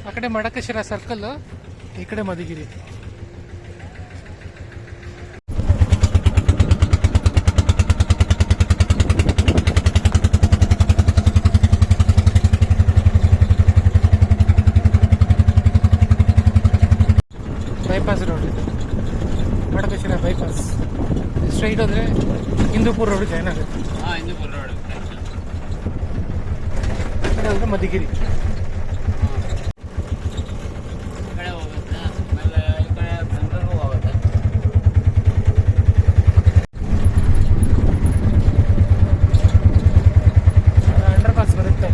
అక్కడే మడకశిర సర్కిల్, ఇక్కడే Madhugiri. Bypass road, Madakasira bypass. Straight ಹೋದ್ರೆ ಹಿಂದೂಪುರ ರೋಡ್ ಜಾಯ್ನ್ ಆಗುತ್ತೆ. ಹಿಂದೂಪುರ ರೋಡ್ ಅక్కడ ಹೋದ್ರೆ ಮಧುಗಿರಿ. ಅಂಡರ್ ಪಾಸ್ ಬರುತ್ತೆ.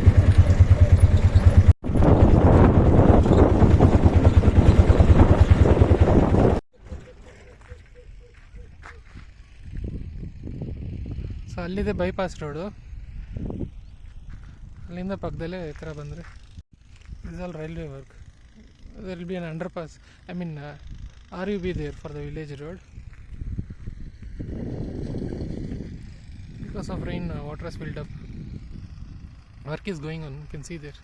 ಸೊ ಅಲ್ಲಿದೆ ಬೈಪಾಸ್ ರೋಡು. ಅಲ್ಲಿಂದ ಪಕ್ಕದಲ್ಲೇ ಈ ಥರ ಬಂದರೆ is all railway work. There will be an underpass, I mean are you be there for the village road. Because of rain water has filled up. Work is going on, you can see there.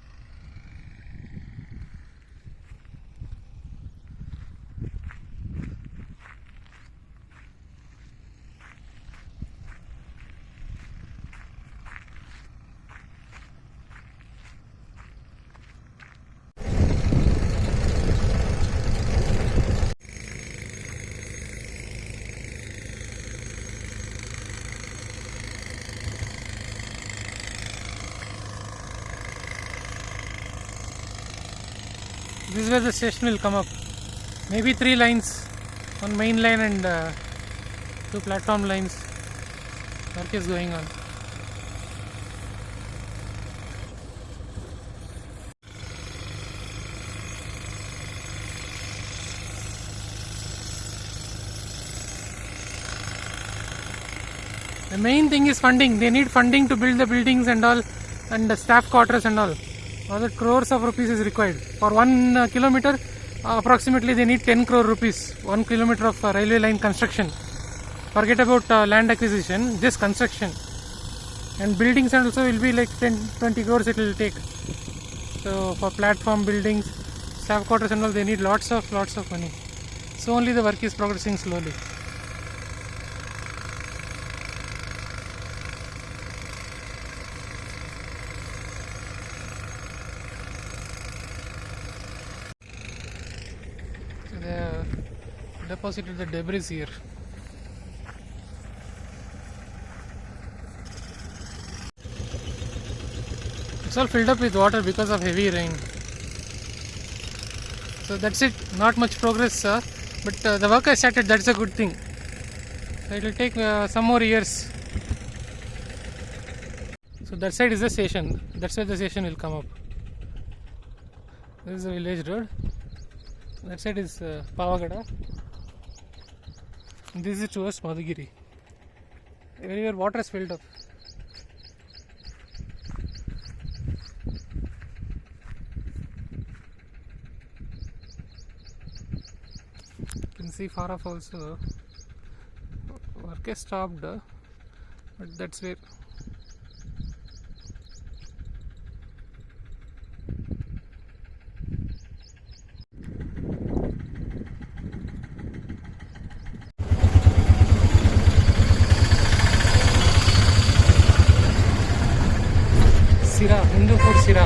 This is where the station will come up. Maybe 3 lines, one main line and 2 platform lines. Work is going on. The main thing is funding. They need funding to build the buildings and all, and the staff quarters and all. Other crores of rupees is required for 1 kilometer. Approximately they need 10 crore rupees. 1 kilometer of railway line construction. Forget about land acquisition, just construction. And buildings and also will be like 10-20 crores it will take. So for platform buildings, staff quarters and all, they need lots of money. So only the work is progressing slowly. They have deposited the debris here. It's all filled up with water because of heavy rain. So that's it. Not much progress, but the work has started. That's a good thing. So it will take some more years. So that side is the station. That's where the station will come up. This is the village road. That side is Pavagada. This is towards Madhugiri. Everywhere water is filled up. You can see far off also. Work has stopped, but that's where. Sira, Hindupur Sira.